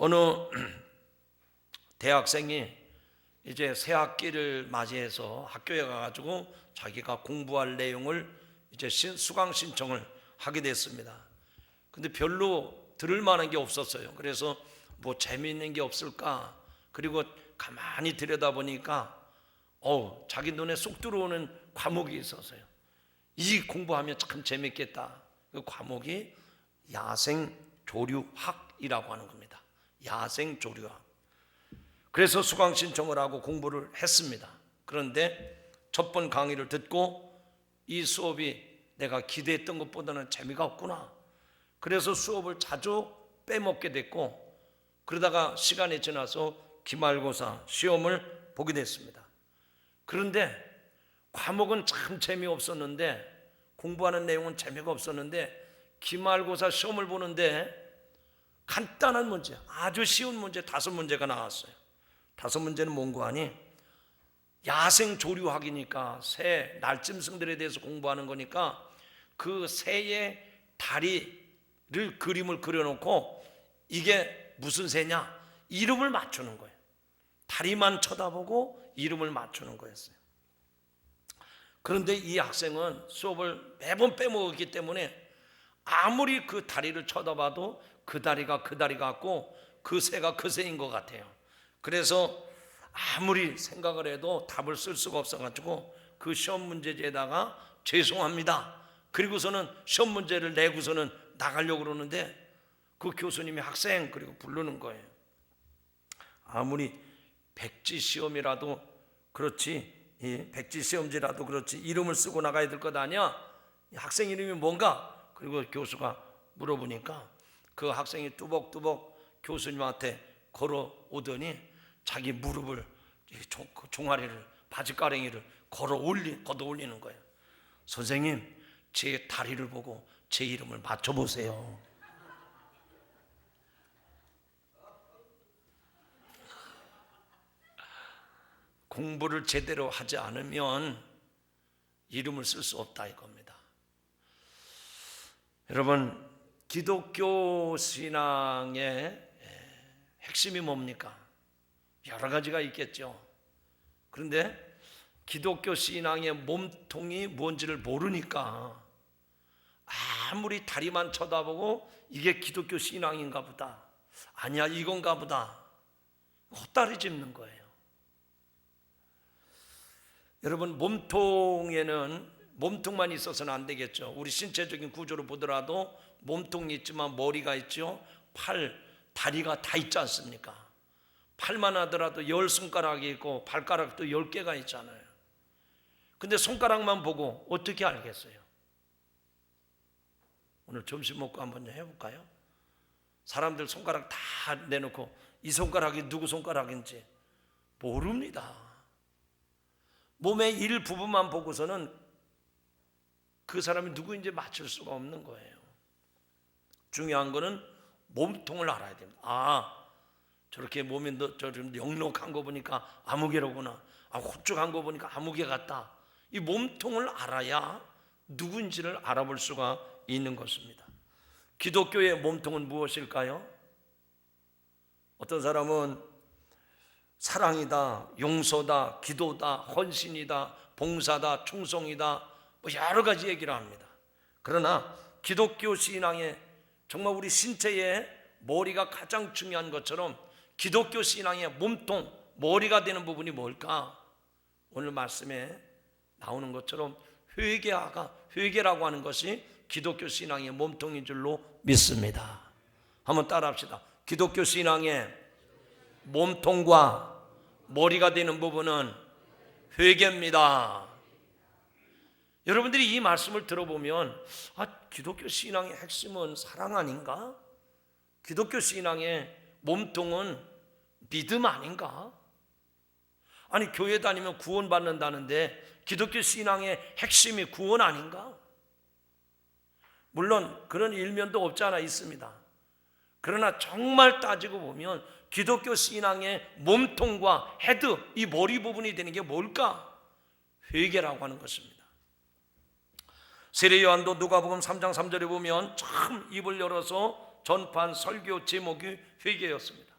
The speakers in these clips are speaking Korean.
어느 대학생이 이제 새 학기를 맞이해서 학교에 가가지고 자기가 공부할 내용을 이제 수강 신청을 하게 됐습니다. 근데 별로 들을 만한 게 없었어요. 그래서 뭐 재미있는 게 없을까? 그리고 가만히 들여다보니까 자기 눈에 쏙 들어오는 과목이 있었어요. 이 공부하면 참 재밌겠다. 그 과목이 야생조류학이라고 하는 겁니다. 야생조류학. 그래서 수강 신청을 하고 공부를 했습니다. 그런데 첫 번 강의를 듣고 이 수업이 내가 기대했던 것보다는 재미가 없구나. 그래서 수업을 자주 빼먹게 됐고, 그러다가 시간이 지나서 기말고사 시험을 보게 됐습니다. 그런데 과목은 참 재미없었는데, 공부하는 내용은 재미가 없었는데, 기말고사 시험을 보는데 간단한 문제, 아주 쉬운 문제 5문제가 나왔어요. 5문제는 뭔고 하니, 야생조류학이니까 새 날짐승들에 대해서 공부하는 거니까 그 새의 다리를 그림을 그려놓고 이게 무슨 새냐 이름을 맞추는 거예요. 다리만 쳐다보고 이름을 맞추는 거였어요. 그런데 이 학생은 수업을 매번 빼먹었기 때문에 아무리 그 다리를 쳐다봐도 그 다리가 그 다리 같고 그 새가 그 새인 것 같아요. 그래서 아무리 생각을 해도 답을 쓸 수가 없어가지고 그 시험 문제지에다가 죄송합니다, 그리고서는 시험 문제를 내고서는 나가려고 그러는데 그 교수님이 학생 그리고 부르는 거예요. 아무리 백지 시험이라도 그렇지, 백지 시험지라도 그렇지 이름을 쓰고 나가야 될 것 아니야? 학생 이름이 뭔가? 그리고 교수가 물어보니까 그 학생이 뚜벅뚜벅 교수님한테 걸어오더니 자기 무릎을, 종아리를, 바지가랭이를 걷어 올리는 거예요. 선생님, 제 다리를 보고 제 이름을 맞춰보세요. 공부를 제대로 하지 않으면 이름을 쓸 수 없다 이겁니다. 여러분, 기독교 신앙의 핵심이 뭡니까? 여러 가지가 있겠죠. 그런데 기독교 신앙의 몸통이 뭔지를 모르니까 아무리 다리만 쳐다보고 이게 기독교 신앙인가 보다, 아니야 이건가 보다, 헛다리 짚는 거예요. 여러분, 몸통만 있어서는 안 되겠죠. 우리 신체적인 구조를 보더라도 몸통이 있지만 머리가 있죠. 다리가 다 있지 않습니까? 팔만 하더라도 10손가락이 있고 발가락도 10개가 있잖아요. 근데 손가락만 보고 어떻게 알겠어요? 오늘 점심 먹고 한번 해볼까요? 사람들 손가락 다 내놓고 이 손가락이 누구 손가락인지 모릅니다. 몸의 일부분만 보고서는 그 사람이 누구인지 맞출 수가 없는 거예요. 중요한 거는 몸통을 알아야 됩니다. 저렇게 몸이 좀 넉넉한 거 보니까 아무개로구나, 호쭉한 거 보니까 아무개 같다. 이 몸통을 알아야 누군지를 알아볼 수가 있는 것입니다. 기독교의 몸통은 무엇일까요? 어떤 사람은 사랑이다, 용서다, 기도다, 헌신이다, 봉사다, 충성이다, 여러 가지 얘기를 합니다. 그러나 기독교 신앙에 정말 우리 신체의 머리가 가장 중요한 것처럼 기독교 신앙의 몸통, 머리가 되는 부분이 뭘까? 오늘 말씀에 나오는 것처럼 회개라고 하는 것이 기독교 신앙의 몸통인 줄로 믿습니다. 한번 따라합시다. 기독교 신앙의 몸통과 머리가 되는 부분은 회개입니다. 여러분들이 이 말씀을 들어보면 기독교 신앙의 핵심은 사랑 아닌가? 기독교 신앙의 몸통은 믿음 아닌가? 아니, 교회 다니면 구원받는다는데 기독교 신앙의 핵심이 구원 아닌가? 물론 그런 일면도 없지 않아 있습니다. 그러나 정말 따지고 보면 기독교 신앙의 몸통과 헤드, 이 머리 부분이 되는 게 뭘까? 회개라고 하는 것입니다. 세례 요한도 누가복음 3장 3절에 보면 참 입을 열어서 전파한 설교 제목이 회개였습니다.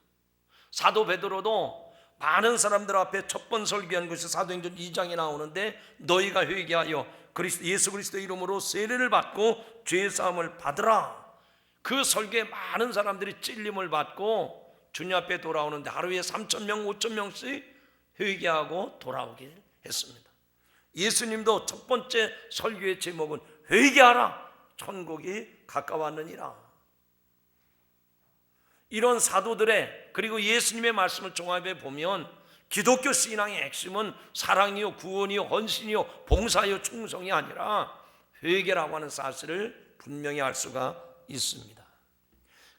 사도 베드로도 많은 사람들 앞에 첫 번 설교한 것이 사도행전 2장에 나오는데, 너희가 회개하여 예수 그리스도의 이름으로 세례를 받고 죄 사함을 받으라. 그 설교에 많은 사람들이 찔림을 받고 주님 앞에 돌아오는데 하루에 3,000명 5,000명씩 회개하고 돌아오게 했습니다. 예수님도 첫 번째 설교의 제목은 회개하라, 천국이 가까웠느니라. 이런 사도들의 그리고 예수님의 말씀을 종합해 보면 기독교 신앙의 핵심은 사랑이요, 구원이요, 헌신이요, 봉사요, 충성이 아니라 회개라고 하는 사실을 분명히 알 수가 있습니다.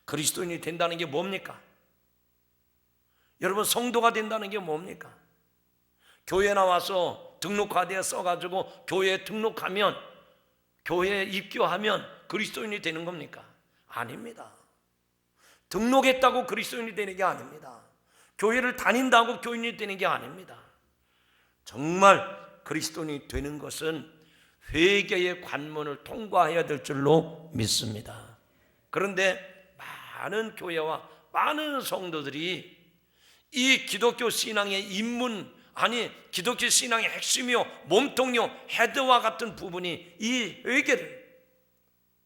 그리스도인이 된다는 게 뭡니까? 여러분, 성도가 된다는 게 뭡니까? 교회 나와서 등록카드에 써가지고 교회에 등록하면, 교회에 입교하면 그리스도인이 되는 겁니까? 아닙니다. 등록했다고 그리스도인이 되는 게 아닙니다. 교회를 다닌다고 교인이 되는 게 아닙니다. 정말 그리스도인이 되는 것은 회개의 관문을 통과해야 될 줄로 믿습니다. 그런데 많은 교회와 많은 성도들이 이 기독교 신앙의 입문, 아니 기독교 신앙의 핵심이요, 몸통이요, 헤드와 같은 부분이 이 회개를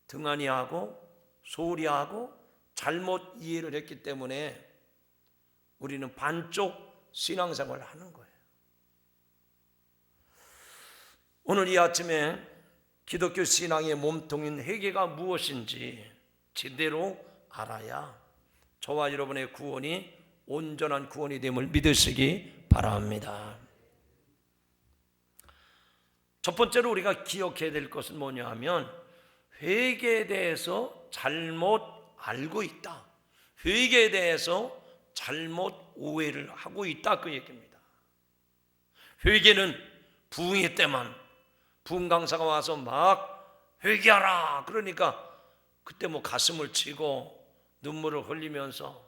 등한히 하고 소홀히 하고 잘못 이해를 했기 때문에 우리는 반쪽 신앙생활을 하는 거예요. 오늘 이 아침에 기독교 신앙의 몸통인 회개가 무엇인지 제대로 알아야 저와 여러분의 구원이 온전한 구원이 됨을 믿으시기 바랍니다. 첫 번째로 우리가 기억해야 될 것은 뭐냐 하면, 회개에 대해서 잘못 알고 있다, 회개에 대해서 잘못 오해를 하고 있다, 그 얘기입니다. 회개는 부흥회 때만 부흥 강사가 와서 막 회개하라 그러니까 그때 뭐 가슴을 치고 눈물을 흘리면서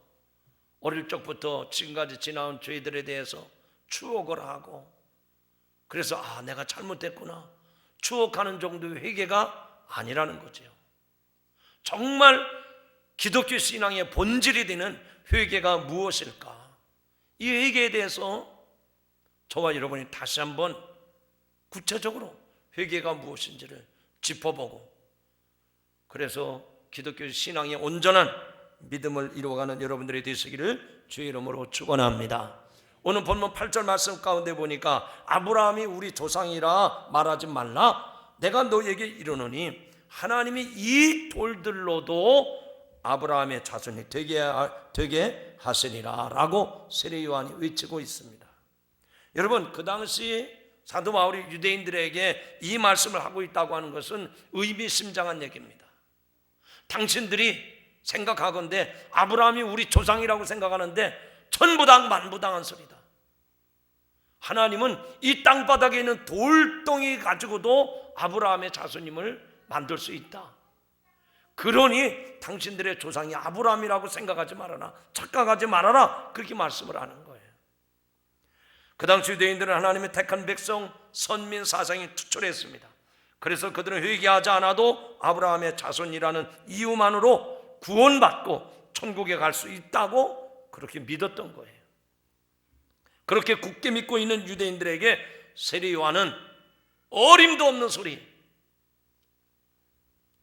어릴 적부터 지금까지 지나온 죄들에 대해서 추억을 하고, 그래서 내가 잘못했구나 추억하는 정도의 회개가 아니라는 거죠. 정말 기독교 신앙의 본질이 되는 회개가 무엇일까? 이 회개에 대해서 저와 여러분이 다시 한번 구체적으로 회개가 무엇인지를 짚어보고, 그래서 기독교 신앙의 온전한 믿음을 이루어가는 여러분들이 되시기를 주의 이름으로 축원합니다. 오늘 본문 8절 말씀 가운데 보니까 아브라함이 우리 조상이라 말하지 말라, 내가 너에게 이르노니 하나님이 이 돌들로도 아브라함의 자손이 되게 하시리라 라고 세례 요한이 외치고 있습니다. 여러분, 그 당시 사도 바울이 유대인들에게 이 말씀을 하고 있다고 하는 것은 의미심장한 얘기입니다. 당신들이 생각하건대 아브라함이 우리 조상이라고 생각하는데 천부당 만부당한 소리다. 하나님은 이 땅바닥에 있는 돌덩이 가지고도 아브라함의 자손임을 만들 수 있다. 그러니 당신들의 조상이 아브라함이라고 생각하지 말아라, 착각하지 말아라, 그렇게 말씀을 하는 거예요. 그 당시 유대인들은 하나님의 택한 백성, 선민 사상이 투철했습니다. 그래서 그들은 회개하지 않아도 아브라함의 자손이라는 이유만으로 구원받고 천국에 갈 수 있다고 그렇게 믿었던 거예요. 그렇게 굳게 믿고 있는 유대인들에게 세례 요한은 어림도 없는 소리,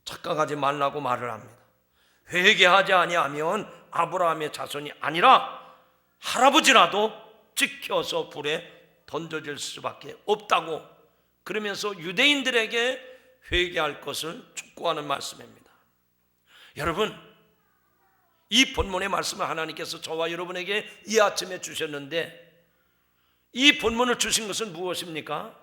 착각하지 말라고 말을 합니다. 회개하지 아니하면 아브라함의 자손이 아니라 할아버지라도 찍혀서 불에 던져질 수밖에 없다고, 그러면서 유대인들에게 회개할 것을 촉구하는 말씀입니다. 여러분, 이 본문의 말씀을 하나님께서 저와 여러분에게 이 아침에 주셨는데, 이 본문을 주신 것은 무엇입니까?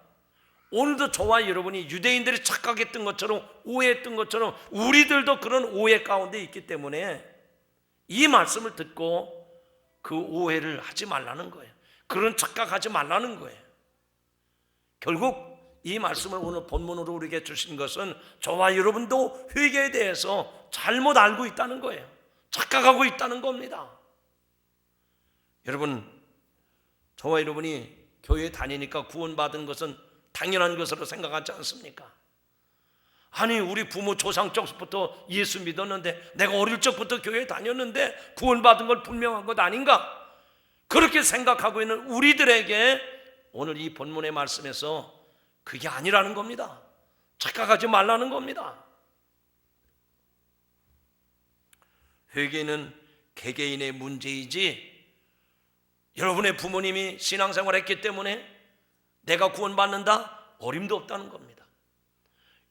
오늘도 저와 여러분이 유대인들이 착각했던 것처럼, 오해했던 것처럼 우리들도 그런 오해 가운데 있기 때문에 이 말씀을 듣고 그 오해를 하지 말라는 거예요. 그런 착각하지 말라는 거예요. 결국 이 말씀을 오늘 본문으로 우리에게 주신 것은 저와 여러분도 회개에 대해서 잘못 알고 있다는 거예요. 착각하고 있다는 겁니다. 여러분, 저와 여러분이 교회에 다니니까 구원받은 것은 당연한 것으로 생각하지 않습니까? 아니, 우리 부모 조상 쪽부터 예수 믿었는데, 내가 어릴 적부터 교회에 다녔는데 구원받은 걸 분명한 것 아닌가? 그렇게 생각하고 있는 우리들에게 오늘 이 본문의 말씀에서 그게 아니라는 겁니다. 착각하지 말라는 겁니다. 회개는 개개인의 문제이지 여러분의 부모님이 신앙생활을 했기 때문에 내가 구원받는다? 어림도 없다는 겁니다.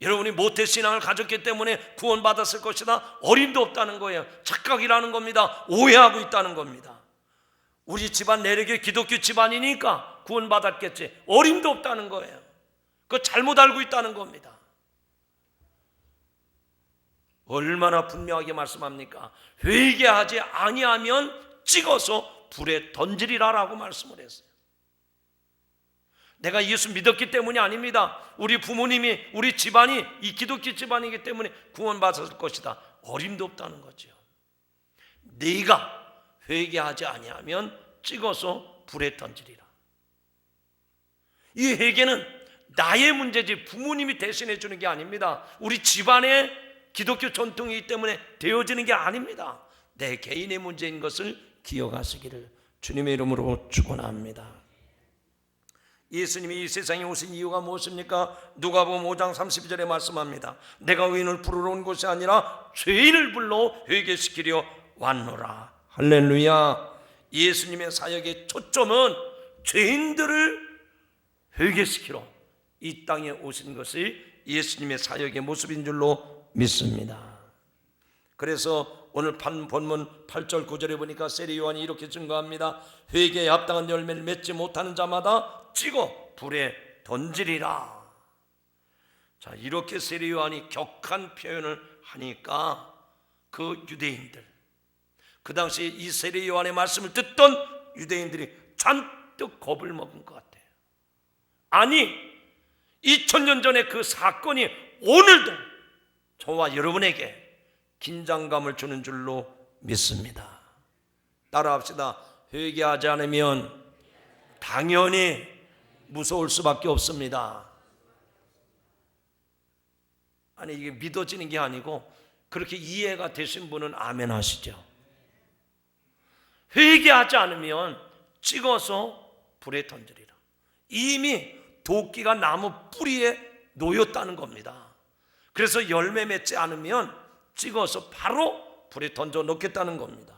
여러분이 모태신앙을 가졌기 때문에 구원받았을 것이다? 어림도 없다는 거예요. 착각이라는 겁니다. 오해하고 있다는 겁니다. 우리 집안 내력이 기독교 집안이니까 구원받았겠지. 어림도 없다는 거예요. 그거 잘못 알고 있다는 겁니다. 얼마나 분명하게 말씀합니까? 회개하지 아니하면 찍어서 불에 던지리라라고 말씀을 했어요. 내가 예수 믿었기 때문이 아닙니다. 우리 부모님이, 우리 집안이 이 기독교 집안이기 때문에 구원받았을 것이다. 어림도 없다는 거죠. 네가 회개하지 아니하면 찍어서 불에 던지리라. 이 회개는 나의 문제지 부모님이 대신해 주는 게 아닙니다. 우리 집안의 기독교 전통이기 때문에 되어지는 게 아닙니다. 내 개인의 문제인 것을 기억하시기를 주님의 이름으로 축원합니다. 예수님이 이 세상에 오신 이유가 무엇입니까? 누가복음 5장 32절에 말씀합니다. 내가 의인을 부르러 온 것이 아니라 죄인을 불러 회개시키려 왔노라. 할렐루야. 예수님의 사역의 초점은 죄인들을 회개시키러 이 땅에 오신 것이 예수님의 사역의 모습인 줄로 믿습니다. 그래서 오늘 본문 8절 9절에 보니까 세례 요한이 이렇게 증거합니다. 회개에 합당한 열매를 맺지 못하는 자마다 찍어 불에 던지리라. 자, 이렇게 세례 요한이 격한 표현을 하니까 그 유대인들, 그 당시 이 세례 요한의 말씀을 듣던 유대인들이 잔뜩 겁을 먹은 것 같아요. 아니, 2000년 전에 그 사건이 오늘도 저와 여러분에게 긴장감을 주는 줄로 믿습니다. 따라합시다. 회개하지 않으면 당연히 무서울 수밖에 없습니다. 아니, 이게 믿어지는 게 아니고 그렇게 이해가 되신 분은 아멘 하시죠. 회개하지 않으면 찍어서 불에 던지리라. 이미 도끼가 나무 뿌리에 놓였다는 겁니다. 그래서 열매 맺지 않으면 찍어서 바로 불에 던져 놓겠다는 겁니다.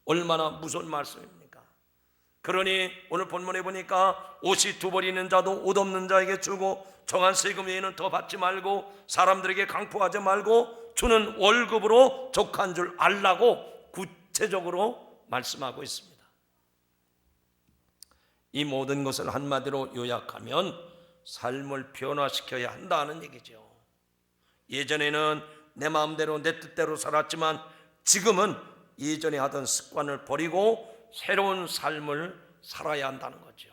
얼마나 무서운 말씀입니까? 그러니 오늘 본문에 보니까 옷이 두 벌 있는 자도 옷 없는 자에게 주고 정한 세금 외에는 더 받지 말고 사람들에게 강포하지 말고 주는 월급으로 족한 줄 알라고 구체적으로 말씀하고 있습니다. 이 모든 것을 한마디로 요약하면 삶을 변화시켜야 한다는 얘기죠. 예전에는 내 마음대로 내 뜻대로 살았지만 지금은 예전에 하던 습관을 버리고 새로운 삶을 살아야 한다는 거죠.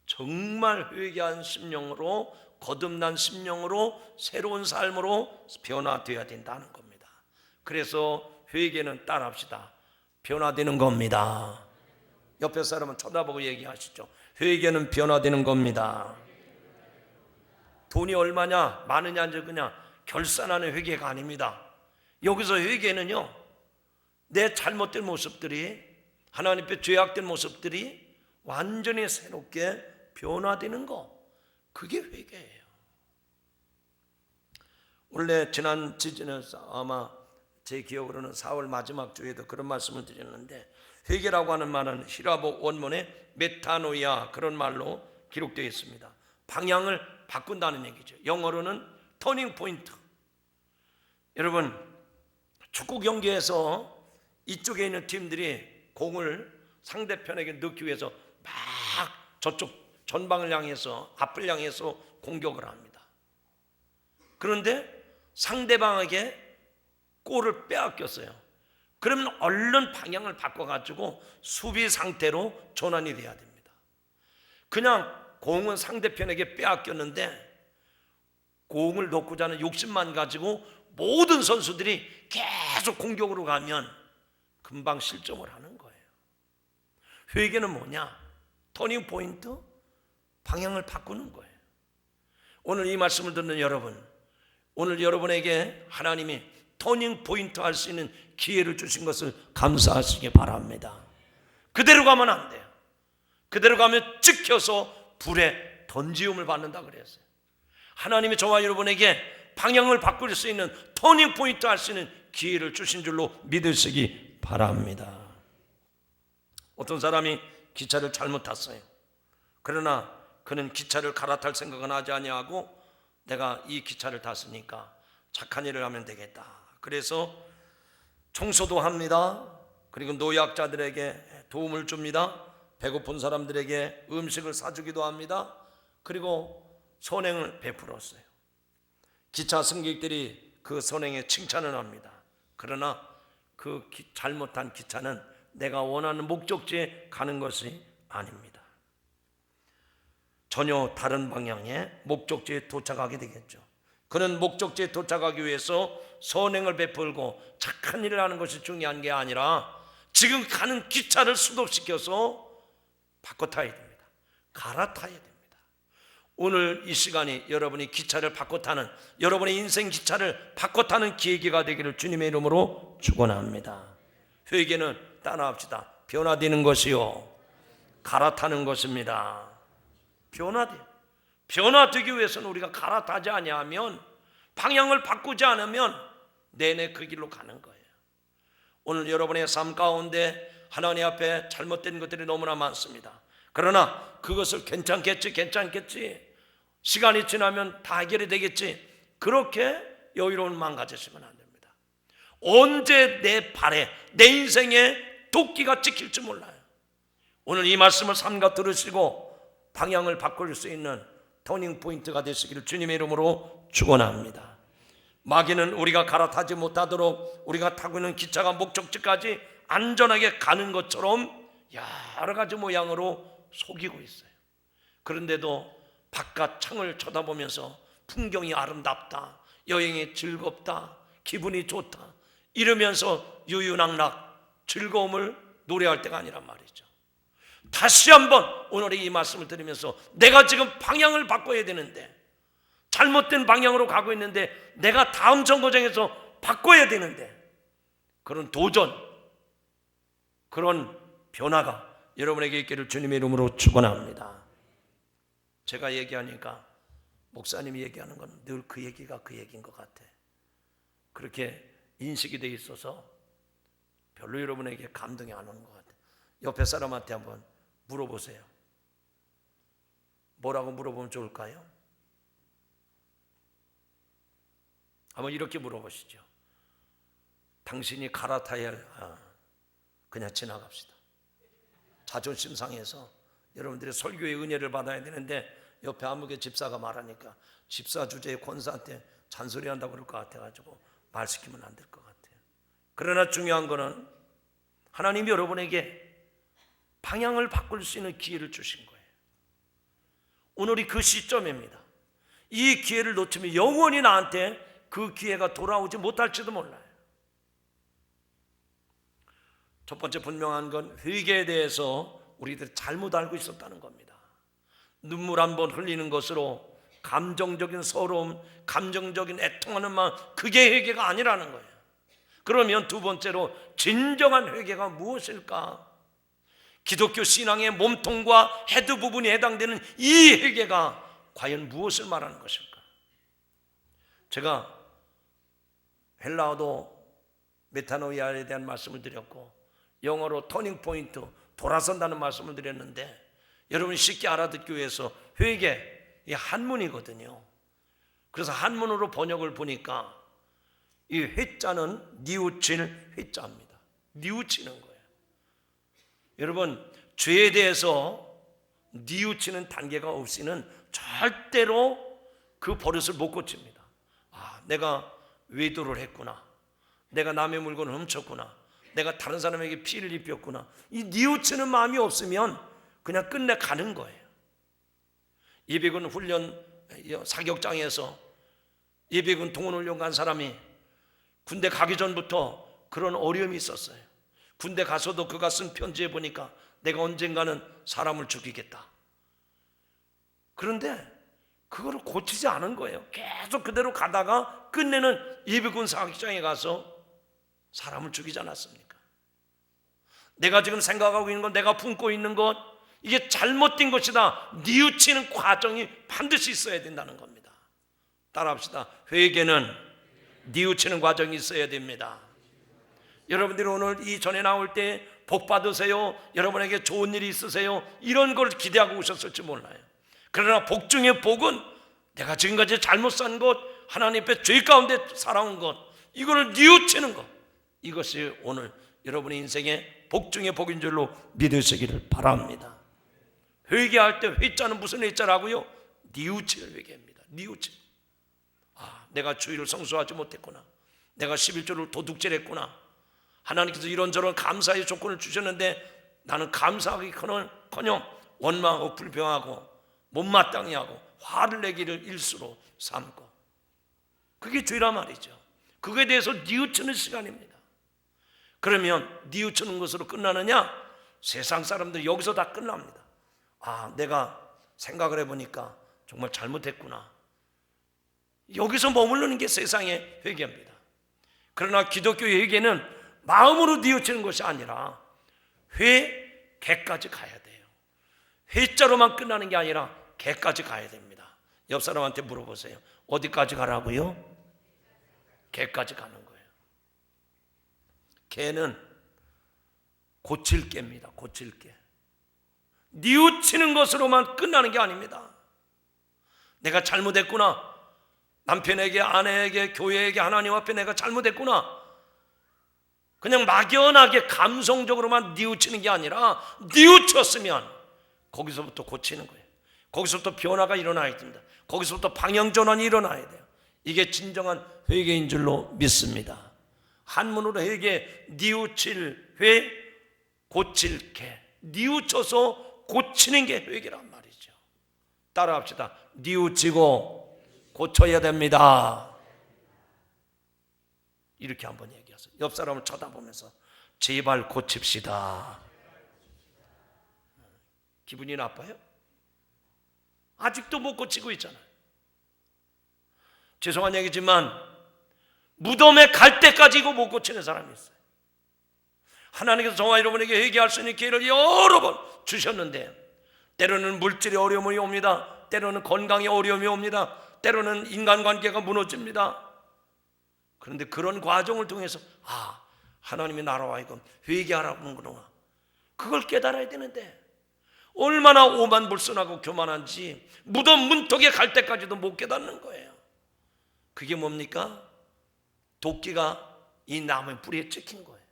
정말 회개한 심령으로, 거듭난 심령으로 새로운 삶으로 변화되어야 된다는 겁니다. 그래서 회개는 따라합시다. 변화되는 겁니다. 옆에 사람은 쳐다보고 얘기하시죠. 회개는 변화되는 겁니다. 돈이 얼마냐, 많으냐, 적으냐 결산하는 회개가 아닙니다. 여기서 회개는요, 내 잘못된 모습들이, 하나님 앞에 죄악된 모습들이 완전히 새롭게 변화되는 거, 그게 회개예요. 원래 지난 시즌에서 아마 제 기억으로는 4월 마지막 주에도 그런 말씀을 드렸는데, 회개라고 하는 말은 히라보 원문에 메타노이아, 그런 말로 기록되어 있습니다. 방향을 바꾼다는 얘기죠. 영어로는 터닝 포인트. 여러분, 축구 경기에서 이쪽에 있는 팀들이 공을 상대편에게 넣기 위해서 막 저쪽 전방을 향해서, 앞을 향해서 공격을 합니다. 그런데 상대방에게 골을 빼앗겼어요. 그러면 얼른 방향을 바꿔가지고 수비 상태로 전환이 돼야 됩니다. 그냥 공은 상대편에게 빼앗겼는데 공을 넣고자 하는 욕심만 가지고 모든 선수들이 계속 공격으로 가면 금방 실점을 하는 거예요. 회개는 뭐냐? 터닝 포인트? 방향을 바꾸는 거예요. 오늘 이 말씀을 듣는 여러분, 오늘 여러분에게 하나님이 터닝 포인트 할 수 있는 기회를 주신 것을 감사하시기 바랍니다. 그대로 가면 안 돼요. 그대로 가면 찍혀서 불에 던지움을 받는다 그랬어요. 하나님이 저와 여러분에게 방향을 바꿀 수 있는 터닝 포인트 할 수 있는 기회를 주신 줄로 믿으시기 바랍니다. 어떤 사람이 기차를 잘못 탔어요. 그러나 그는 기차를 갈아탈 생각은 하지 아니하고 내가 이 기차를 탔으니까 착한 일을 하면 되겠다. 그래서 청소도 합니다. 그리고 노약자들에게 도움을 줍니다. 배고픈 사람들에게 음식을 사주기도 합니다. 그리고 선행을 베풀었어요. 기차 승객들이 그 선행에 칭찬을 합니다. 그러나 그 잘못한 기차는 내가 원하는 목적지에 가는 것이 아닙니다. 전혀 다른 방향의 목적지에 도착하게 되겠죠. 그는 목적지에 도착하기 위해서 선행을 베풀고 착한 일을 하는 것이 중요한 게 아니라 지금 가는 기차를 수도시켜서 바꿔 타야 됩니다. 갈아타야 됩니다. 오늘 이 시간이 여러분이 기차를 바꿔 타는, 여러분의 인생 기차를 바꿔 타는 계기가 되기를 주님의 이름으로 축원합니다. 회개는 따라합시다. 변화되는 것이요, 갈아타는 것입니다. 변화되기 위해서는 우리가 갈아타지 아니하면, 방향을 바꾸지 않으면 내내 그 길로 가는 거예요. 오늘 여러분의 삶 가운데 하나님 앞에 잘못된 것들이 너무나 많습니다. 그러나 그것을 괜찮겠지, 시간이 지나면 다 해결이 되겠지, 그렇게 여유로운 마음 가지시면 안 됩니다. 언제 내 발에, 내 인생에 도끼가 찍힐지 몰라요. 오늘 이 말씀을 삼가 들으시고 방향을 바꿀 수 있는 터닝 포인트가 되시기를 주님의 이름으로 축원합니다. 마귀는 우리가 갈아타지 못하도록 우리가 타고 있는 기차가 목적지까지 안전하게 가는 것처럼 여러 가지 모양으로 속이고 있어요. 그런데도 바깥 창을 쳐다보면서 풍경이 아름답다, 여행이 즐겁다, 기분이 좋다 이러면서 유유낙낙 즐거움을 노래할 때가 아니란 말이죠. 다시 한번 오늘의 이 말씀을 들으면서 내가 지금 방향을 바꿔야 되는데, 잘못된 방향으로 가고 있는데 내가 다음 정거장에서 바꿔야 되는데, 그런 도전, 그런 변화가 여러분에게 있기를 주님의 이름으로 축원합니다. 제가 얘기하니까 목사님이 얘기하는 건 늘 그 얘기가 그 얘기인 것 같아. 그렇게 인식이 돼 있어서 별로 여러분에게 감동이 안 오는 것 같아. 옆에 사람한테 한번 물어보세요. 뭐라고 물어보면 좋을까요? 한번 이렇게 물어보시죠. 당신이 갈아타야 할, 그냥 지나갑시다. 자존심 상해서 여러분들이 설교의 은혜를 받아야 되는데 옆에 아무개 집사가 말하니까 집사 주제에 권사한테 잔소리한다고 그럴 것 같아가지고 말 시키면 안 될 것 같아요. 그러나 중요한 거는 하나님이 여러분에게 방향을 바꿀 수 있는 기회를 주신 거예요. 오늘이 그 시점입니다. 이 기회를 놓치면 영원히 나한테 그 기회가 돌아오지 못할지도 몰라요. 첫 번째 분명한 건 회개에 대해서 우리들이 잘못 알고 있었다는 겁니다. 눈물 한 번 흘리는 것으로 감정적인 서러움, 감정적인 애통하는 마음, 그게 회개가 아니라는 거예요. 그러면 두 번째로 진정한 회개가 무엇일까? 기독교 신앙의 몸통과 헤드 부분이 해당되는 이 회개가 과연 무엇을 말하는 것일까? 제가 헬라어도 메타노이아에 대한 말씀을 드렸고 영어로 터닝 포인트, 돌아선다는 말씀을 드렸는데 여러분이 쉽게 알아듣기 위해서 회개, 이 한문이거든요. 그래서 한문으로 번역을 보니까 이 회자는 뉘우칠 회자입니다. 뉘우치는 거예요. 여러분, 죄에 대해서 뉘우치는 단계가 없이는 절대로 그 버릇을 못 고칩니다. 내가 외도를 했구나, 내가 남의 물건을 훔쳤구나, 내가 다른 사람에게 피해를 입혔구나, 이 뉘우치는 마음이 없으면 그냥 끝내 가는 거예요. 예비군 훈련 사격장에서 예비군 동원훈련 간 사람이 군대 가기 전부터 그런 어려움이 있었어요. 군대 가서도 그가 쓴 편지에 보니까 내가 언젠가는 사람을 죽이겠다. 그런데 그거를 고치지 않은 거예요. 계속 그대로 가다가 끝내는 예비군 사격장에 가서 사람을 죽이지 않았습니까? 내가 지금 생각하고 있는 것, 내가 품고 있는 것, 이게 잘못된 것이다 뉘우치는 과정이 반드시 있어야 된다는 겁니다. 따라합시다. 회개는 뉘우치는 과정이 있어야 됩니다. 여러분들이 오늘 이 전에 나올 때 복 받으세요, 여러분에게 좋은 일이 있으세요, 이런 걸 기대하고 오셨을지 몰라요. 그러나 복 중에 복은 내가 지금까지 잘못 산 것, 하나님 앞에 죄 가운데 살아온 것, 이걸 뉘우치는 것, 이것이 오늘 여러분의 인생의 복 중에 복인 줄로 믿으시기를 바랍니다. 회개할 때 회자는 무슨 회자라고요? 뉘우치는 회개입니다. 뉘우치는. 내가 주의를 성수하지 못했구나, 내가 11조를 도둑질했구나, 하나님께서 이런저런 감사의 조건을 주셨는데 나는 감사하기커녕 원망하고 불평하고 못마땅히 하고 화를 내기를 일수로 삼고, 그게 죄란 말이죠. 그거에 대해서 뉘우치는 시간입니다. 그러면 뉘우치는 것으로 끝나느냐? 세상 사람들이 여기서 다 끝납니다. 내가 생각을 해보니까 정말 잘못했구나, 여기서 머무르는 게 세상의 회개입니다. 그러나 기독교의 회개는 마음으로 뉘우치는 것이 아니라 회개까지 가야 돼요. 회자로만 끝나는 게 아니라 개까지 가야 됩니다. 옆 사람한테 물어보세요. 어디까지 가라고요? 개까지 가는 거예요. 개는 고칠 개입니다. 고칠 개. 뉘우치는 것으로만 끝나는 게 아닙니다. 내가 잘못했구나, 남편에게, 아내에게, 교회에게, 하나님 앞에 내가 잘못했구나, 그냥 막연하게 감성적으로만 뉘우치는 게 아니라 뉘우쳤으면 거기서부터 고치는 거예요. 거기서부터 변화가 일어나야 됩니다. 거기서부터 방향전환이 일어나야 돼요. 이게 진정한 회개인 줄로 믿습니다. 한문으로 회개, 뉘우칠 회, 고칠 개. 뉘우쳐서 고치는 게 회개란 말이죠. 따라합시다. 뉘우치고 고쳐야 됩니다. 이렇게 한번 얘기하세요. 옆 사람을 쳐다보면서 제발 고칩시다. 기분이 나빠요? 아직도 못 고치고 있잖아요. 죄송한 얘기지만 무덤에 갈 때까지 이거 못 고치는 사람이 있어요. 하나님께서 저와 여러분에게 회개할 수 있는 기회를 여러 번 주셨는데, 때로는 물질의 어려움이 옵니다. 때로는 건강의 어려움이 옵니다. 때로는 인간관계가 무너집니다. 그런데 그런 과정을 통해서 하나님이 나라와 이건 회개하라고 하는구나, 그걸 깨달아야 되는데 얼마나 오만불선하고 교만한지 무덤 문턱에 갈 때까지도 못 깨닫는 거예요. 그게 뭡니까? 도끼가 이 나무의 뿌리에 찍힌 거예요.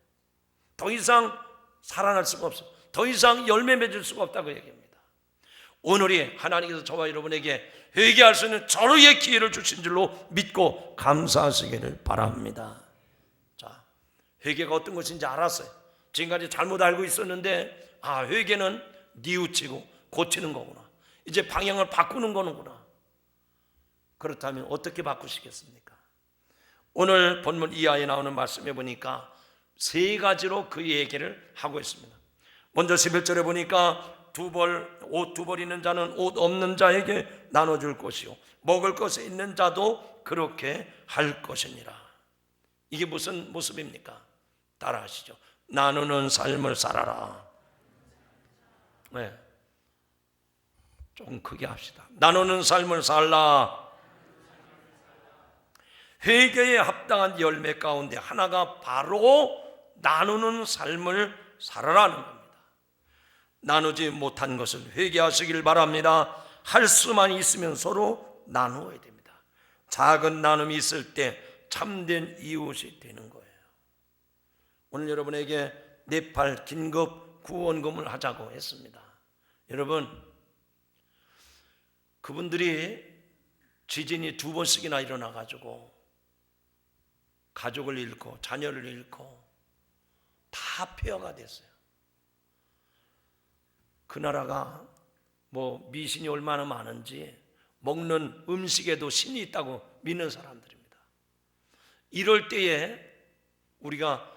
더 이상 살아날 수가 없어. 더 이상 열매 맺을 수가 없다고 얘기합니다. 오늘이 하나님께서 저와 여러분에게 회개할 수 있는 절호의 기회를 주신 줄로 믿고 감사하시기를 바랍니다. 자, 회개가 어떤 것인지 알았어요. 지금까지 잘못 알고 있었는데 회개는 뉘우치고 고치는 거구나, 이제 방향을 바꾸는 거는구나. 그렇다면 어떻게 바꾸시겠습니까? 오늘 본문 이하에 나오는 말씀에 보니까 세 가지로 그 얘기를 하고 있습니다. 먼저 11절에 보니까 옷 두 벌 있는 자는 옷 없는 자에게 나눠줄 것이요, 먹을 것이 있는 자도 그렇게 할 것이니라. 이게 무슨 모습입니까? 따라하시죠. 나누는 삶을 살아라. 네, 좀 크게 합시다. 나누는 삶을 살라. 회개에 합당한 열매 가운데 하나가 바로 나누는 삶을 살아라는 겁니다. 나누지 못한 것을 회개하시길 바랍니다. 할 수만 있으면 서로 나누어야 됩니다. 작은 나눔이 있을 때 참된 이웃이 되는 거예요. 오늘 여러분에게 네팔 긴급 구원금을 하자고 했습니다. 여러분, 그분들이 지진이 2번씩이나 일어나가지고 가족을 잃고 자녀를 잃고 다 폐허가 됐어요. 그 나라가 미신이 얼마나 많은지 먹는 음식에도 신이 있다고 믿는 사람들입니다. 이럴 때에 우리가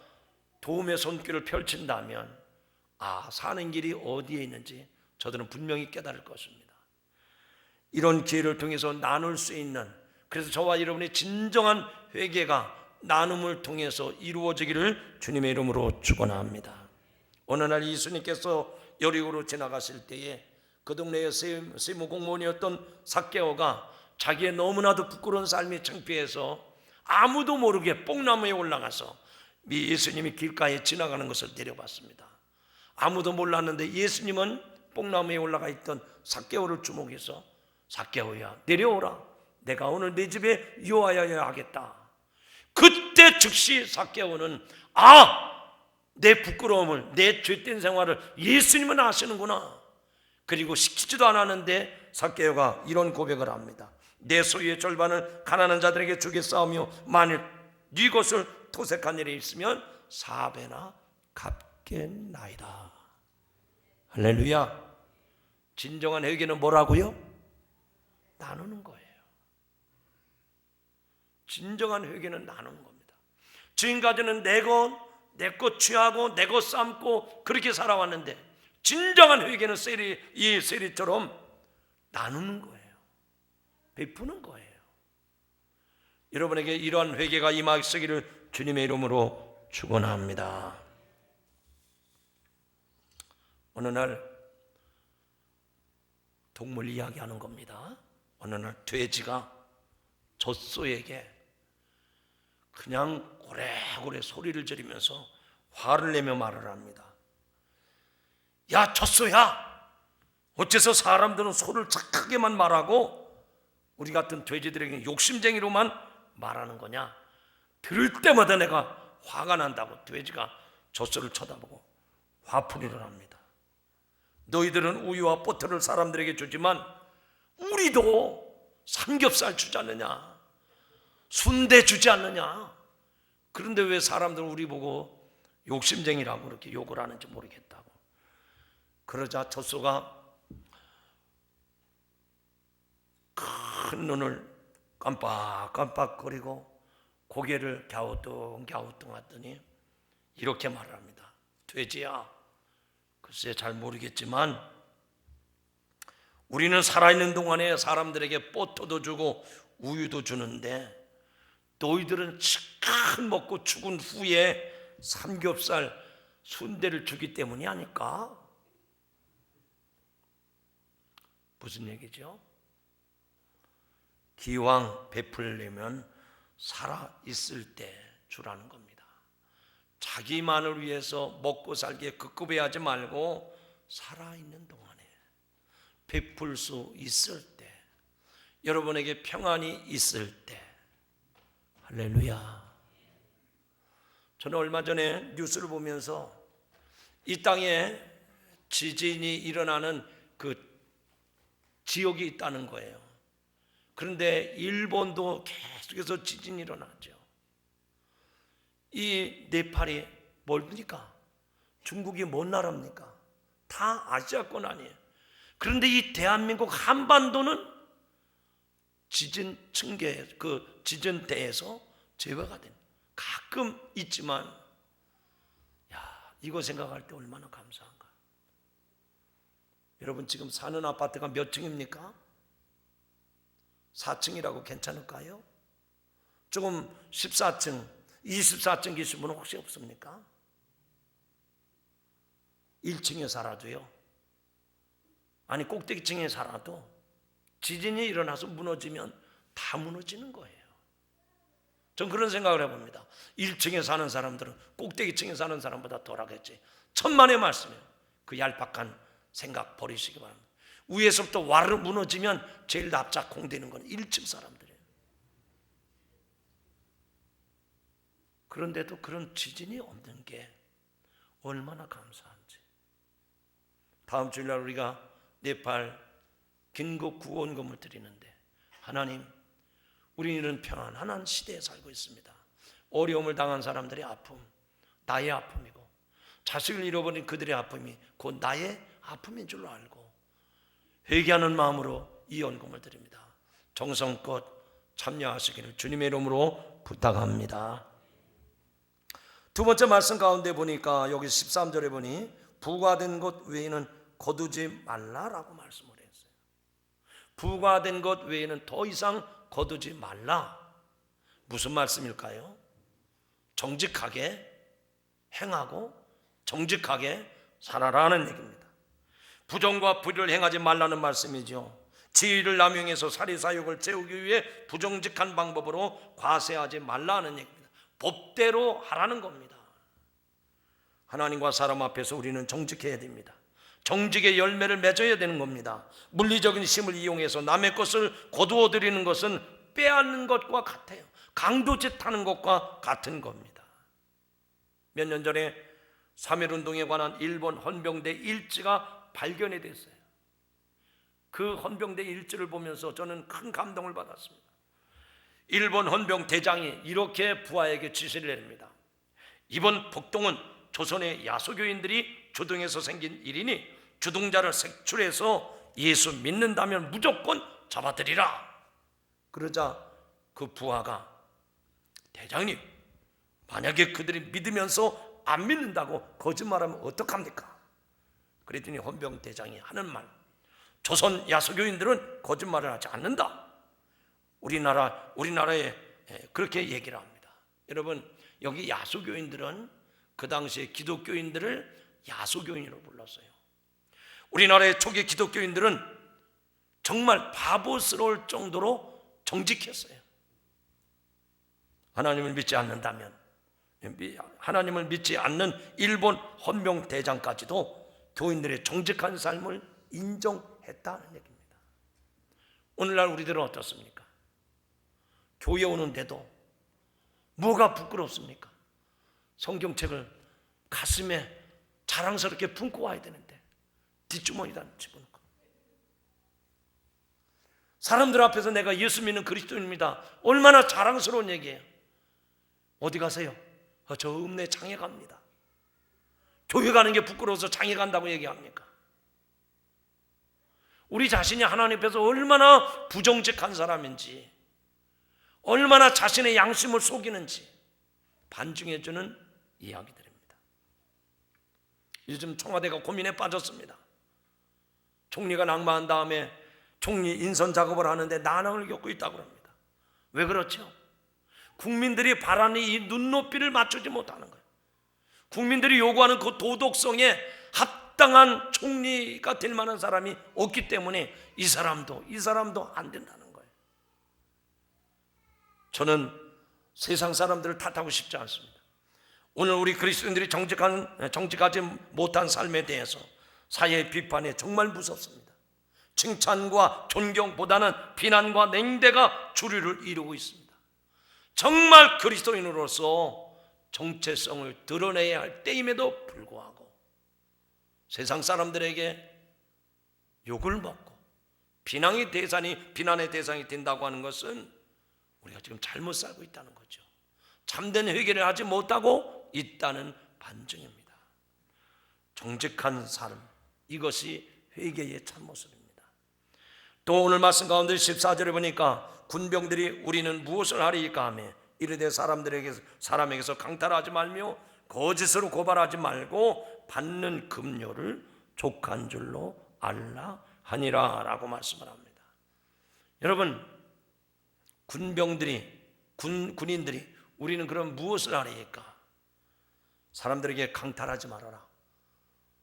도움의 손길을 펼친다면 사는 길이 어디에 있는지 저들은 분명히 깨달을 것입니다. 이런 기회를 통해서 나눌 수 있는, 그래서 저와 여러분의 진정한 회개가 나눔을 통해서 이루어지기를 주님의 이름으로 축원합니다. 어느 날 예수님께서 여리고로 지나갔을 때에 그 동네의 세무 공무원이었던 삭개오가 자기의 너무나도 부끄러운 삶이 창피해서 아무도 모르게 뽕나무에 올라가서 예수님이 길가에 지나가는 것을 내려봤습니다. 아무도 몰랐는데 예수님은 뽕나무에 올라가 있던 삭개오를 주목해서 삭개오야 내려오라, 내가 오늘 내 집에 유하여야 하겠다. 그때 즉시 삭개오는 내 부끄러움을, 내 죄된 생활을 예수님은 아시는구나. 그리고 시키지도 않았는데 삭개오가 이런 고백을 합니다. 내 소유의 절반을 가난한 자들에게 주겠사오며 만일 네 것을 토색한 일이 있으면 4배나 갚겠나이다. 할렐루야. 진정한 회개는 뭐라고요? 나누는 거예요. 진정한 회개는 나누는 겁니다. 지금까지는 내 것 취하고 내 것 삶고 그렇게 살아왔는데 진정한 회개는 이 세리처럼 나누는 거예요. 베푸는 거예요. 여러분에게 이러한 회개가 임하시기를 주님의 이름으로 축원합니다. 어느 날 동물 이야기하는 겁니다. 어느 날 돼지가 젖소에게 그냥 고래고래 소리를 지르면서 화를 내며 말을 합니다. 야 젖소야, 어째서 사람들은 소를 착하게만 말하고 우리 같은 돼지들에게 욕심쟁이로만 말하는 거냐. 들을 때마다 내가 화가 난다고 돼지가 젖소를 쳐다보고 화풀이를 합니다. 너희들은 우유와 버터를 사람들에게 주지만 우리도 삼겹살 주지 않느냐, 순대 주지 않느냐. 그런데 왜 사람들은 우리 보고 욕심쟁이라고 그렇게 욕을 하는지 모르겠다고. 그러자 젖소가 큰 눈을 깜빡깜빡거리고 고개를 갸우뚱 하더니 이렇게 말합니다. 돼지야, 글쎄 잘 모르겠지만 우리는 살아있는 동안에 사람들에게 버터도 주고 우유도 주는데 너희들은 치껏 먹고 죽은 후에 삼겹살, 순대를 주기 때문이 아닐까? 무슨 얘기죠? 기왕 베풀려면 살아있을 때 주라는 겁니다. 자기만을 위해서 먹고 살기에 급급해하지 말고 살아있는 동안에 베풀 수 있을 때, 여러분에게 평안이 있을 때. 할렐루야. 저는 얼마 전에 뉴스를 보면서 이 땅에 지진이 일어나는 그 지역이 있다는 거예요. 그런데 일본도 계속해서 지진이 일어나죠. 이 네팔이 뭘입니까? 중국이 뭔 나라입니까? 다 아시아권 아니에요. 그런데 이 대한민국 한반도는 지진 층계, 그 지진대에서 제외가 된, 가끔 있지만 이거 생각할 때 얼마나 감사한가. 여러분 지금 사는 아파트가 몇 층입니까? 4층이라고 괜찮을까요? 조금 14층, 24층 계신 분은 혹시 없습니까? 1층에 살아도요, 아니 꼭대기층에 살아도 지진이 일어나서 무너지면 다 무너지는 거예요. 전 그런 생각을 해봅니다. 1층에 사는 사람들은 꼭대기층에 사는 사람보다 덜하겠지. 천만의 말씀이에요. 그 얄팍한 생각 버리시기 바랍니다. 위에서부터 와르르 무너지면 제일 납작공되는 건 1층 사람들이에요. 그런데도 그런 지진이 없는 게 얼마나 감사한지. 다음 주일날 우리가 네팔 긴급 구원금을 드리는데, 하나님, 우리는 편안한 시대에 살고 있습니다. 어려움을 당한 사람들의 아픔, 나의 아픔이고, 자식을 잃어버린 그들의 아픔이 곧 나의 아픔인 줄로 알고 회개하는 마음으로 이 연금을 드립니다. 정성껏 참여하시기를 주님의 이름으로 부탁합니다. 두 번째 말씀 가운데 보니까 여기 13절에 보니 부과된 것 외에는 거두지 말라라고 말씀을 했어요. 부과된 것 외에는 더 이상 거두지 말라. 무슨 말씀일까요? 정직하게 행하고 정직하게 살아라는 얘기입니다. 부정과 불의를 행하지 말라는 말씀이죠. 지위를 남용해서 사리사욕을 채우기 위해 부정직한 방법으로 과세하지 말라는 얘기입니다. 법대로 하라는 겁니다. 하나님과 사람 앞에서 우리는 정직해야 됩니다. 정직의 열매를 맺어야 되는 겁니다. 물리적인 힘을 이용해서 남의 것을 거두어 들이는 것은 빼앗는 것과 같아요. 강도짓하는 것과 같은 겁니다. 몇 년 전에 3.1운동에 관한 일본 헌병대 일지가 발견이 됐어요. 그 헌병대 일지를 보면서 저는 큰 감동을 받았습니다. 일본 헌병 대장이 이렇게 부하에게 지시를 내립니다. 이번 폭동은 조선의 야소교인들이 주동해서 생긴 일이니 주동자를 색출해서 예수 믿는다면 무조건 잡아들이라. 그러자 그 부하가, 대장님, 만약에 그들이 믿으면서 안 믿는다고 거짓말하면 어떡합니까? 그랬더니 헌병 대장이 하는 말, 조선 야소교인들은 거짓말을 하지 않는다. 우리나라에 그렇게 얘기를 합니다. 여러분, 여기 야소교인들은 그 당시에 기독교인들을 야소교인으로 불렀어요. 우리나라의 초기 기독교인들은 정말 바보스러울 정도로 정직했어요. 하나님을 믿지 않는다면, 하나님을 믿지 않는 일본 헌병 대장까지도 교인들의 정직한 삶을 인정했다는 얘기입니다. 오늘날 우리들은 어떻습니까? 교회 오는데도 뭐가 부끄럽습니까? 성경책을 가슴에 자랑스럽게 품고 와야 되는데 뒷주머니다 집어넣고, 사람들 앞에서 내가 예수 믿는 그리스도인입니다, 얼마나 자랑스러운 얘기예요. 어디 가세요? 저 읍내 장에 갑니다. 교회 가는 게 부끄러워서 장에 간다고 얘기합니까? 우리 자신이 하나님 앞에서 얼마나 부정직한 사람인지, 얼마나 자신의 양심을 속이는지 반증해주는 이야기들입니다. 요즘 청와대가 고민에 빠졌습니다. 총리가 낙마한 다음에 총리 인선 작업을 하는데 난항을 겪고 있다고 합니다. 왜 그렇죠? 국민들이 바라는 이 눈높이를 맞추지 못하는 거예요. 국민들이 요구하는 그 도덕성에 합당한 총리가 될 만한 사람이 없기 때문에 이 사람도 안 된다는 거예요. 저는 세상 사람들을 탓하고 싶지 않습니다. 오늘 우리 그리스도인들이 정직하지 못한 삶에 대해서 사회의 비판에 정말 무섭습니다. 칭찬과 존경보다는 비난과 냉대가 주류를 이루고 있습니다. 정말 그리스도인으로서 정체성을 드러내야 할 때임에도 불구하고 세상 사람들에게 욕을 먹고 비난의 대상이 된다고 하는 것은 우리가 지금 잘못 살고 있다는 거죠. 참된 회개를 하지 못하고 있다는 반증입니다. 정직한 삶, 이것이 회개의 참모습입니다. 또 오늘 말씀 가운데 14절에 보니까 군병들이 우리는 무엇을 하리이까 하며 이르되 사람에게서 강탈하지 말며 거짓으로 고발하지 말고 받는 급료를 족한 줄로 알라 하니라 라고 말씀을 합니다. 여러분, 군인들이 우리는 그럼 무엇을 하리이까? 사람들에게 강탈하지 말아라,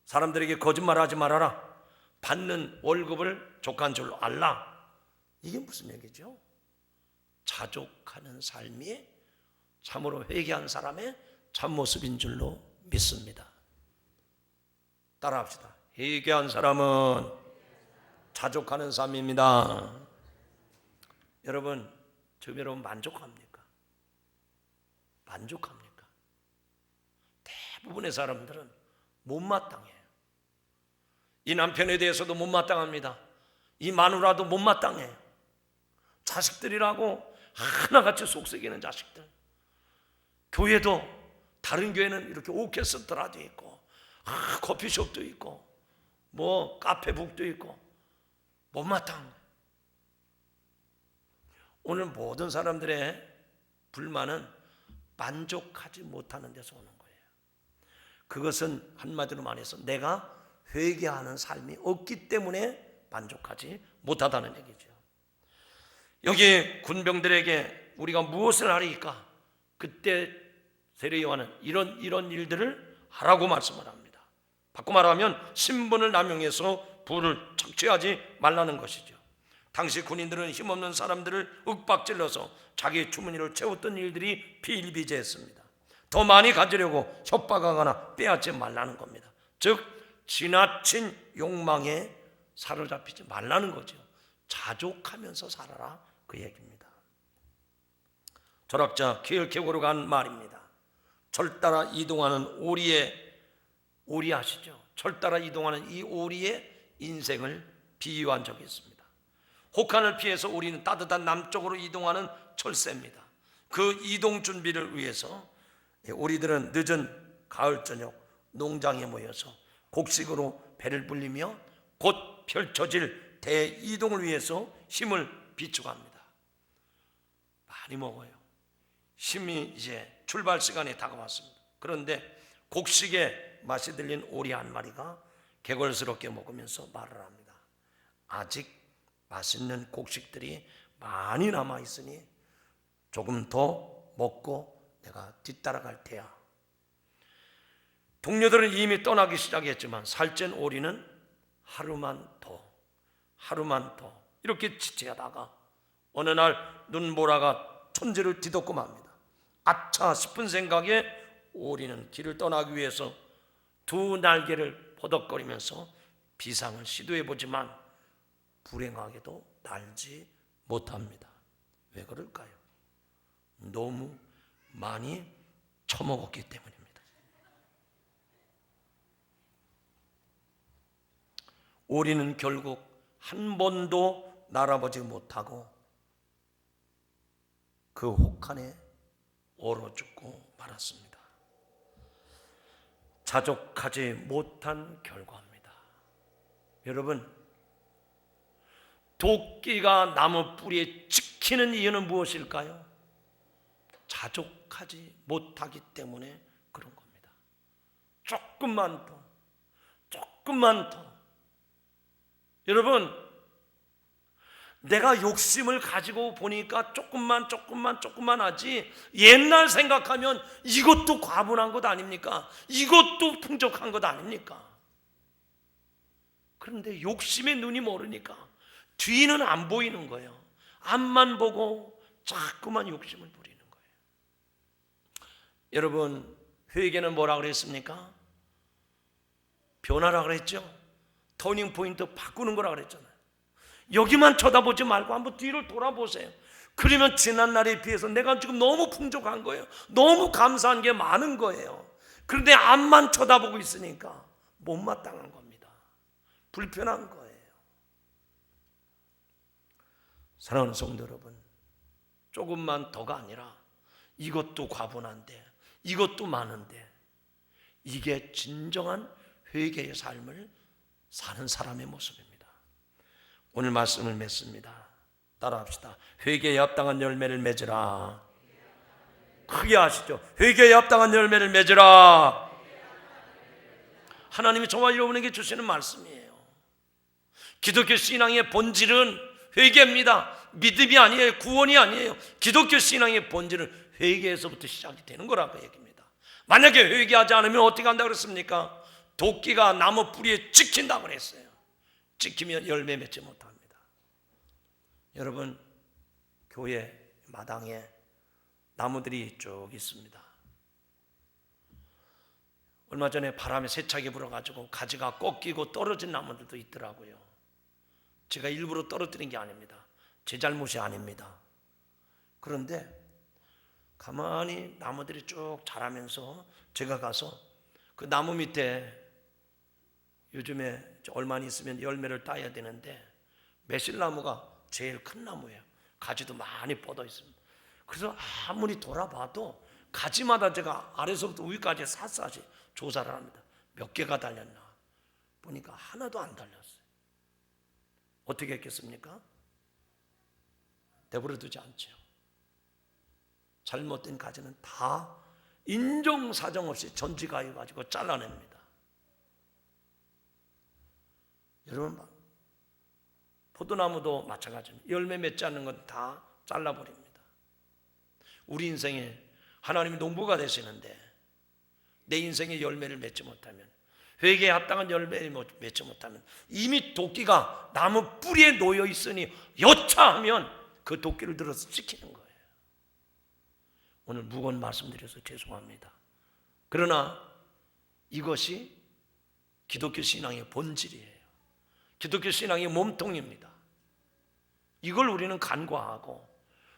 사람들에게 거짓말하지 말아라, 받는 월급을 족한 줄로 알라. 이게 무슨 얘기죠? 자족하는 삶이 참으로 회개한 사람의 참모습인 줄로 믿습니다. 따라합시다. 회개한 사람은 자족하는 삶입니다. 여러분, 지금 여러분 만족합니까? 만족합니까? 대부분의 사람들은 못마땅해요. 이 남편에 대해서도 못마땅합니다. 이 마누라도 못마땅해요. 자식들이라고 하나같이 속썩이는 자식들. 교회도 다른 교회는 이렇게 오케스트라도 있고 커피숍도 있고 뭐 카페북도 있고 못마땅. 오늘 모든 사람들의 불만은 만족하지 못하는 데서 오는 거예요. 그것은 한마디로 말해서 내가 회개하는 삶이 없기 때문에 만족하지 못하다는 얘기죠. 여기 군병들에게 우리가 무엇을 하리까? 그때 세례 요한은 이런 일들을 하라고 말씀을 합니다. 바꿔 말하면 신분을 남용해서 부를 착취하지 말라는 것이죠. 당시 군인들은 힘없는 사람들을 윽박질러서 자기의 주머니를 채웠던 일들이 비일비재했습니다. 더 많이 가지려고 협박하거나 빼앗지 말라는 겁니다. 즉 지나친 욕망에 사로잡히지 말라는 거죠. 자족하면서 살아라, 그 얘기입니다. 철학자 키엘케고르가 한 말입니다. 철 따라 이동하는 오리 아시죠? 철 따라 이동하는 이 오리의 인생을 비유한 적이 있습니다. 혹한을 피해서 오리는 따뜻한 남쪽으로 이동하는 철새입니다. 그 이동 준비를 위해서 오리들은 늦은 가을 저녁 농장에 모여서 곡식으로 배를 불리며 곧 펼쳐질 대이동을 위해서 힘을 비축합니다. 많이 먹어요. 힘이 이제 출발 시간이 다가왔습니다. 그런데 곡식에 맛이 들린 오리 한 마리가 개걸스럽게 먹으면서 말을 합니다. 아직 맛있는 곡식들이 많이 남아 있으니 조금 더 먹고 내가 뒤따라갈 테야. 동료들은 이미 떠나기 시작했지만 살찐 오리는 하루만 더 이렇게 지체하다가 어느 날 눈보라가 천지를 뒤덮고 맙니다. 아차 싶은 생각에 오리는 길을 떠나기 위해서 두 날개를 버덕거리면서 비상을 시도해보지만 불행하게도 날지 못합니다. 왜 그럴까요? 너무 많이 처먹었기 때문입니다. 오리는 결국 한 번도 날아보지 못하고 그 혹한에 얼어 죽고 말았습니다. 자족하지 못한 결과입니다. 여러분, 도끼가 나무 뿌리에 찍히는 이유는 무엇일까요? 자족하지 못하기 때문에 그런 겁니다. 조금만 더. 여러분, 내가 욕심을 가지고 보니까 조금만 하지, 옛날 생각하면 이것도 과분한 것 아닙니까? 이것도 풍족한 것 아닙니까? 그런데 욕심에 눈이 멀으니까 뒤는 안 보이는 거예요. 앞만 보고 자꾸만 욕심을 부리는 거예요. 여러분, 회개는 뭐라 그랬습니까? 변화라 그랬죠? 터닝 포인트 바꾸는 거라 그랬잖아요. 여기만 쳐다보지 말고 한번 뒤를 돌아보세요. 그러면 지난 날에 비해서 내가 지금 너무 풍족한 거예요. 너무 감사한 게 많은 거예요. 그런데 앞만 쳐다보고 있으니까 못마땅한 겁니다. 불편한 거예요. 사랑하는 성도 여러분, 조금만 더가 아니라 이것도 과분한데, 이것도 많은데, 이게 진정한 회개의 삶을 사는 사람의 모습입니다. 오늘 말씀을 맺습니다. 따라합시다. 회개에 합당한 열매를 맺으라. 크게 하시죠. 회개에 합당한 열매를 맺으라. 하나님이 저와 여러분에게 주시는 말씀이에요. 기독교 신앙의 본질은 회개입니다. 믿음이 아니에요. 구원이 아니에요. 기독교 신앙의 본질은 회개에서부터 시작이 되는 거라고 얘기입니다. 만약에 회개하지 않으면 어떻게 한다고 그랬습니까? 도끼가 나무 뿌리에 찍힌다고 그랬어요. 찍히면 열매 맺지 못합니다. 여러분, 교회 마당에 나무들이 쭉 있습니다. 얼마 전에 바람에 세차게 불어가지고 가지가 꺾이고 떨어진 나무들도 있더라고요. 제가 일부러 떨어뜨린 게 아닙니다. 제 잘못이 아닙니다. 그런데 가만히 나무들이 쭉 자라면서 제가 가서 그 나무 밑에, 요즘에 얼마 있으면 열매를 따야 되는데 매실나무가 제일 큰 나무예요. 가지도 많이 뻗어 있습니다. 그래서 아무리 돌아봐도 가지마다 제가 아래서부터 위까지 샅샅이 조사를 합니다. 몇 개가 달렸나 보니까 하나도 안 달렸어요. 어떻게 했겠습니까? 내버려두지 않죠. 잘못된 가지는 다 인정사정 없이 전지가해가지고 잘라냅니다. 여러분, 포도나무도 마찬가지입니다. 열매 맺지 않는 건 다 잘라버립니다. 우리 인생에 하나님이 농부가 되시는데 내 인생에 열매를 맺지 못하면 회개에 합당한 열매를 맺지 못하면 이미 도끼가 나무 뿌리에 놓여 있으니 여차하면 그 도끼를 들어서 찍히는 거예요. 오늘 무거운 말씀드려서 죄송합니다. 그러나 이것이 기독교 신앙의 본질이에요. 기독교 신앙의 몸통입니다. 이걸 우리는 간과하고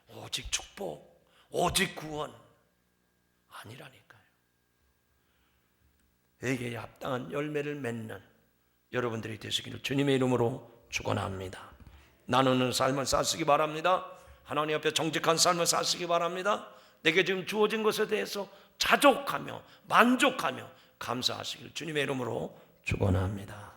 오직 축복, 오직 구원 아니라니까요. 회개에 합당한 열매를 맺는 여러분들이 되시기를 주님의 이름으로 축원합니다. 나누는 삶을 사시기 바랍니다. 하나님 앞에 정직한 삶을 사시기 바랍니다. 내게 지금 주어진 것에 대해서 자족하며 만족하며 감사하시기를 주님의 이름으로 축원합니다.